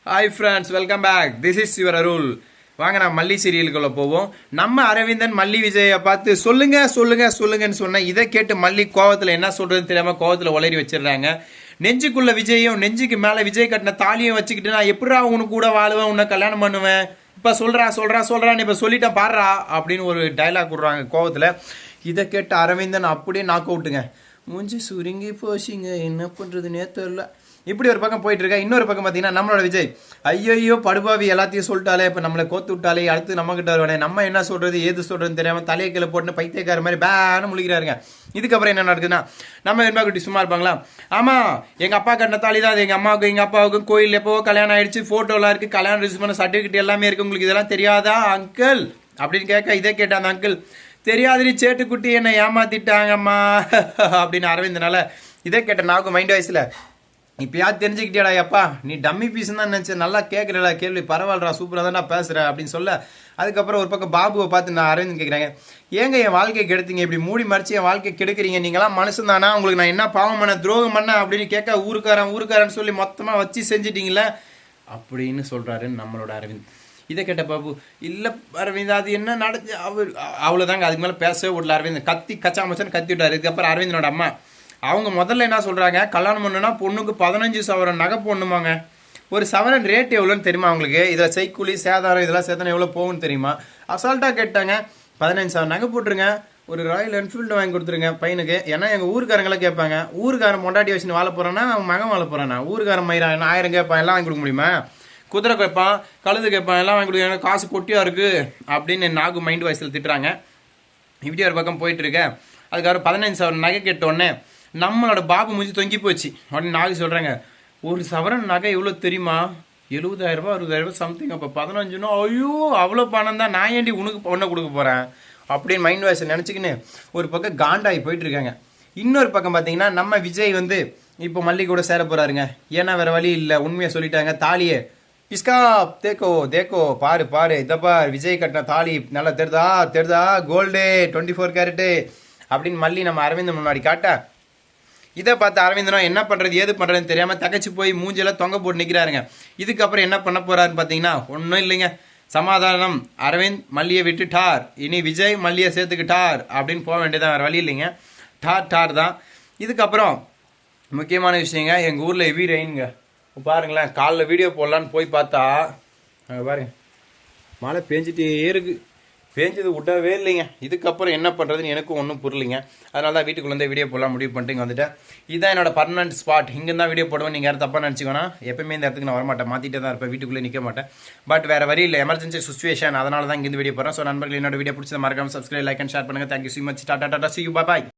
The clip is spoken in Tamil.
Hi friends, welcome back. This is your Arul. வாங்க நான் மல்லி சீரியலுக்குள்ள போவோம். நம்ம அரவிந்தன் மல்லி விஜயை பார்த்து சொல்லுங்க சொல்லுங்க சொல்லுங்கன்னு சொன்னேன். இதை கேட்டு மல்லி கோவத்தில் என்ன சொல்றதுன்னு தெரியாம கோவத்தில் உளறி வச்சிடுறாங்க. நெஞ்சுக்குள்ள விஜயும் நெஞ்சுக்கு மேலே விஜய் கட்டின தாலியும் வச்சுக்கிட்டு நான் எப்படா உனக்கு கூட வாழுவேன், உன்னை கல்யாணம் பண்ணுவேன், இப்போ சொல்றான்னு இப்போ சொல்லிட்டேன் பாடுறா அப்படின்னு ஒரு டைலாக் விடுறாங்க கோவத்தில். இதை கேட்டு அரவிந்தன் அப்படியே நாக் அவுட்டுங்க. மூஞ்சி சுருங்கி போச்சிங்க, என்ன பண்ணுறதுனே தெரியல. இப்படி ஒரு பக்கம் போயிட்டு இருக்கா. இன்னொரு பக்கம் பார்த்தீங்கன்னா நம்மளோட விஜய் ஐயோ படுபாவி எல்லாத்தையும் சொல்லிட்டாலே, இப்போ நம்மளை கோத்து விட்டாலே, அடுத்து நம்ம கிட்ட வருவானே, நம்ம என்ன சொல்றது ஏது சொல்றதுன்னு தெரியாம தலையை கீழே போட்டு பைத்தியக்கார மாதிரி பேனு முழிக்கிறாருங்க. இதுக்கப்புறம் என்ன நடக்குதுன்னா நம்ம வெண்பா குட்டி சும்மா இருப்பாங்களா? ஆமா, எங்க அப்பா கட்டின தாலி தான் அது. எங்க அம்மாவுக்கும் எங்க அப்பாவுக்கும் கோயில் எப்போ கல்யாணம் ஆயிடுச்சு, போட்டோலாம் இருக்கு, கல்யாணம் ரிஜிஸ்டர் பண்ண சர்டிஃபிகேட் எல்லாமே இருக்கு, உங்களுக்கு இதெல்லாம் தெரியாதா அங்கிள் அப்படின்னு கேட்க, இதை கேட்ட அந்த அங்கிள் தெரியாதுரி சேட்டுக்குட்டி என்னை ஏமாத்திட்டாங்கம்மா அப்படின்னு அரவிந்தனால இதை கேட்ட நாவுக்கு மைண்ட் வாய்ஸ்ல இப்போ யார் தெரிஞ்சுக்கிட்டியாடா அப்பா, நீ டம்மி பீஸ் தான் நினச்சேன், நல்லா கேட்குறடா கேள்வி, பரவாயில்லடா சூப்பராக தான் நான் பேசுகிறேன் அப்படின்னு சொல்ல. அதுக்கப்புறம் ஒரு பக்கம் பாபுவை பார்த்து நான் அரவிந்த் கேட்குறாங்க, ஏங்க என் வாழ்க்கையை கெடுத்தீங்க, இப்படி மூடி மறைச்சி என் வாழ்க்கையை கெடுக்கிறீங்க, நீங்களாம் மனுஷன் தானா, உங்களுக்கு நான் என்ன பாவம் பண்ண துரோகம் பண்ண அப்படின்னு கேட்க, ஊருக்காரன்னு சொல்லி மொத்தமாக வச்சு செஞ்சிட்டீங்களே அப்படின்னு சொல்கிறாரு நம்மளோட அரவிந்த். இதை கேட்ட பாபு, இல்லை அரவிந்த் அது என்ன நடந்து அவ்வளோதாங்க, அதுக்கு மேலே பேசவே விடல. அரவிந்த் கத்தி கச்சாமச்சான்னு கத்தி விட்டார். இதுக்கப்புறம் அரவிந்தனோட அம்மா அவங்க முதல்ல என்ன சொல்கிறாங்க, கல்யாணம் பண்ணுன்னா பொண்ணுக்கு 15 சவரன் நகை போடணுமாங்க. ஒரு சவரன் ரேட் எவ்வளோன்னு தெரியுமா அவங்களுக்கு? இதில் செய்கூலி சேதாரம் இதெல்லாம் சேர்த்தனா எவ்வளோ போகும்னு தெரியுமா? அசால்ட்டாக கேட்டாங்க. 15 சவரன் நகை போட்டுருங்க, ஒரு ராயல் என்ஃபீல்டு வாங்கி கொடுத்துருங்க பையனுக்கு. ஏன்னா எங்கள் ஊருக்காரங்களாம் கேட்பாங்க, ஊருக்காரன் பொண்டாட்டி வச்சுன்னு வாழ போகிறான்னா அவன் மகன் வாழ போகிறானா, ஊருக்காரன் மயிரான் 1000 கேட்பான், எல்லாம் வாங்கி கொடுக்க முடியுமா? குதிரை கேட்பான், கழுது கேட்பான், எல்லாம் வாங்கி கொடுக்க, காசு பொட்டியாக இருக்குது அப்படின்னு நாகு மைண்ட் வாய்ஸில் திட்டுறாங்க. இப்படி ஒரு பக்கம் போயிட்டு இருக்கேன். அதுக்கப்புறம் 15 சவரன் நகை கேட்டோடனே நம்மளோட பாபு மூஞ்சி தொங்கி போச்சு. உடனே நாகு சொல்கிறாங்க, ஒரு சவரன் நகை எவ்வளோ தெரியுமா? 70,000 60,000 சம்திங். அப்போ 15னா ஐயோ அவ்வளோ பணம் தான், நான் ஏண்டி உனக்கு பொண்ணை கொடுக்க போகிறேன் அப்படின்னு மைண்ட் வாய்ஸை நினச்சிக்கின்னு ஒரு பக்கம் காண்டாகி போயிட்டு இருக்காங்க. இன்னொரு பக்கம் பார்த்தீங்கன்னா நம்ம விஜய் வந்து இப்போ மல்லி கூட சேர போகிறாருங்க. ஏன்னா வேறு வழி இல்லை, உண்மையாக சொல்லிட்டாங்க. தாலியை பிஸ்கா தேக்கோ பாரு இதப்பா விஜய் கட்டின தாலி நல்லா தெரிதா கோல்டு 24 கேரட்டு அப்படின்னு மல்லி நம்ம அரவிந்த் முன்னாடி காட்ட, இதை பார்த்து அரவிந்தனும் என்ன பண்ணுறது ஏது பண்ணுறதுன்னு தெரியாமல் தகச்சு போய் மூஞ்செல்லாம் தொங்க போட்டு நிற்கிறாருங்க. இதுக்கப்புறம் என்ன பண்ண போகிறாருன்னு பார்த்தீங்கன்னா ஒன்றும் இல்லைங்க, சமாதானம். அரவிந்த் மல்லியை விட்டுட்டார், இனி விஜய் மல்லியை சேர்த்துக்கிட்டார் அப்படின்னு போக வேண்டியதான், வேறு வழி இல்லைங்க. டார் தான். இதுக்கப்புறம் முக்கியமான விஷயங்க, எங்கள் ஊரில் ஹெவி ரெயினுங்க. பாருங்களேன், காலைல வீடியோ போடலான்னு போய் பார்த்தா அங்கே பாருங்க மழை பேஞ்சிட்டே இருக்குது, பேஞ்சது விடவே இல்லைங்க. இதுக்கப்புறம் என்ன பண்ணுறதுன்னு எனக்கும் ஒன்றும் புரியலைங்க. அதனால தான் வீட்டுக்குள்ளே வீடியோ போடலாம் முடிவு பண்ணிட்டு இங்கே வந்துட்டேன். இதுதான் என்னோட பர்மனன்ட் ஸ்பாட், இங்கே தான் வீடியோ போடுவேன். நீங்கள் யாரும் தப்பாக நினச்சிக்கோனா, எப்பவுமே இந்த இடத்துக்கு நான் வரமாட்டேன், மாற்றிட்டே தான் இருப்பேன், வீட்டுக்குள்ளே நிற்க மாட்டேன். பட் வேறு வழி இல்லை, எமர்ஜென்சி சுச்சுவேஷன், அதனால தான் இங்கே வீடியோ போடுறேன். ஸோ நண்பர்கள் என்னோட வீடியோ பிடிச்சதை மறக்காம சப்ஸ்கிரைப் லைக் அண்ட் ஷேர் பண்ணுங்கள். Thank you so much. Tata see you, bye bye.